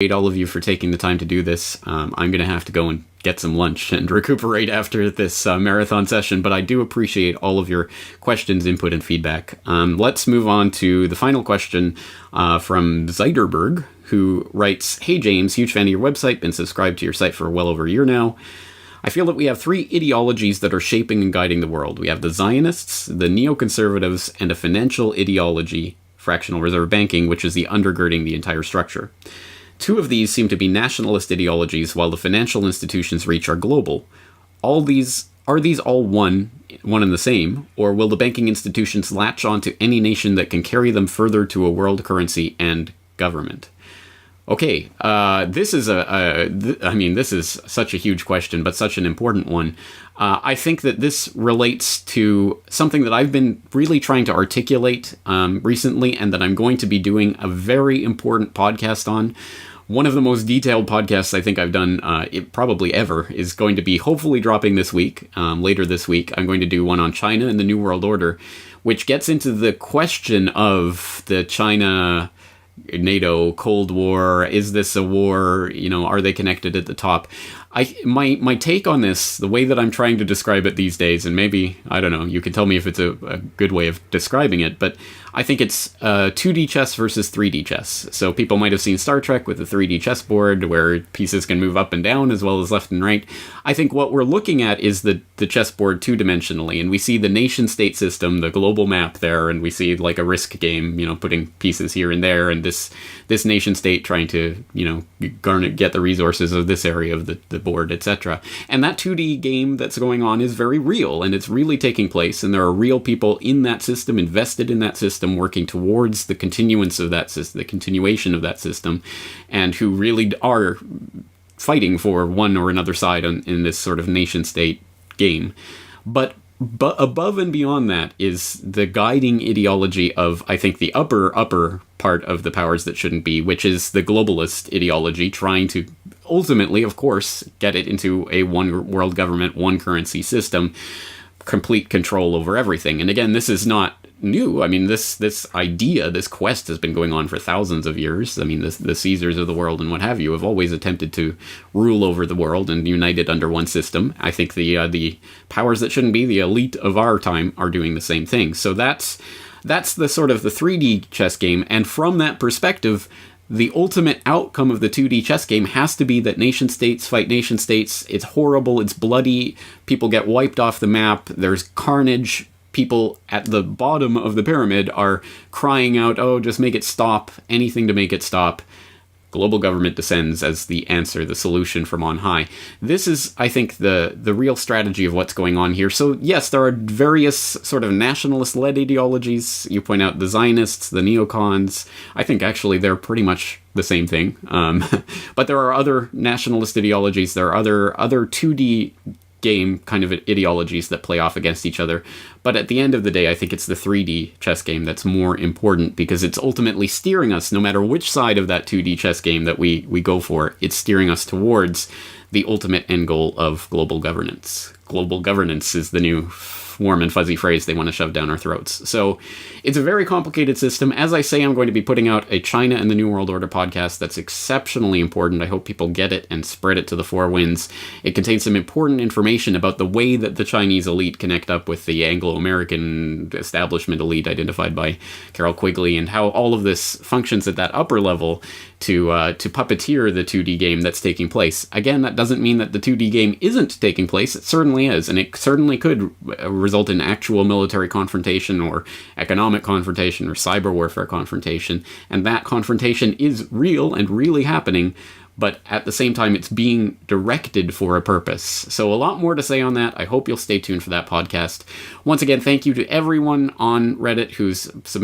all of you for taking the time to do this. I'm going to have to go and get some lunch and recuperate after this marathon session, but I do appreciate all of your questions, input, and feedback. Let's move on to the final question from Zeiderberg, who writes, "Hey James, huge fan of your website, been subscribed to your site for well over a year now. I feel that we have three ideologies that are shaping and guiding the world. We have the Zionists, the neoconservatives, and a financial ideology, fractional reserve banking, which is the undergirding the entire structure. Two of these seem to be nationalist ideologies, while the financial institutions reach are global. Are these all one and the same, or will the banking institutions latch onto any nation that can carry them further to a world currency and government?" Okay, this is this is such a huge question, but such an important one. I think that this relates to something that I've been really trying to articulate recently, and that I'm going to be doing a very important podcast on. One of the most detailed podcasts I think I've done probably ever is going to be hopefully dropping this week, later this week. I'm going to do one on China and the New World Order, which gets into the question of the China NATO Cold War. Is this a war? Are they connected at the top? My take on this, the way that I'm trying to describe it these days, and maybe, I don't know, you can tell me if it's a good way of describing it, but I think it's 2D chess versus 3D chess. So people might have seen Star Trek with the 3D chessboard where pieces can move up and down as well as left and right. I think what we're looking at is the chessboard two-dimensionally, and we see the nation-state system, the global map there, and we see like a Risk game, putting pieces here and there, and this nation-state trying to, get the resources of this area of the board, etc. And that 2D game that's going on is very real, and it's really taking place, and there are real people in that system, invested in that system, working towards the continuance of that system, the continuation of that system, and who really are fighting for one or another side in this sort of nation-state game. But above and beyond that is the guiding ideology of, I think, the upper part of the powers that shouldn't be, which is the globalist ideology, trying to ultimately, of course, get it into a one world government, one currency system, complete control over everything. And again, this is not new. I mean, this idea, this quest has been going on for thousands of years. I mean, the Caesars of the world and what have you have always attempted to rule over the world and unite it under one system. I think the powers that shouldn't be, the elite of our time, are doing the same thing. So that's the sort of the 3D chess game. And from that perspective, the ultimate outcome of the 2D chess game has to be that nation states fight nation states. It's horrible. It's bloody. People get wiped off the map. There's carnage. People at the bottom of the pyramid are crying out, "Oh, just make it stop. Anything to make it stop." Global government descends as the answer, the solution from on high. This is, I think, the real strategy of what's going on here. So yes, there are various sort of nationalist-led ideologies. You point out the Zionists, the neocons. I think actually they're pretty much the same thing. But there are other nationalist ideologies. There are other 2D game kind of ideologies that play off against each other. But at the end of the day, I think it's the 3D chess game that's more important, because it's ultimately steering us, no matter which side of that 2D chess game that we go for, it's steering us towards the ultimate end goal of global governance. Global governance is the new warm and fuzzy phrase they want to shove down our throats. So it's a very complicated system. As I say, I'm going to be putting out a China and the New World Order podcast that's exceptionally important. I hope people get it and spread it to the four winds. It contains some important information about the way that the Chinese elite connect up with the Anglo-American establishment elite identified by Carol Quigley, and how all of this functions at that upper level to puppeteer the 2D game that's taking place. Again, that doesn't mean that the 2D game isn't taking place. It certainly is, and it certainly could result in actual military confrontation or economic confrontation or cyber warfare confrontation, and that confrontation is real and really happening, but at the same time it's being directed for a purpose. So a lot more to say on that. I hope you'll stay tuned for that podcast. Once again, thank you to everyone on Reddit who's submitted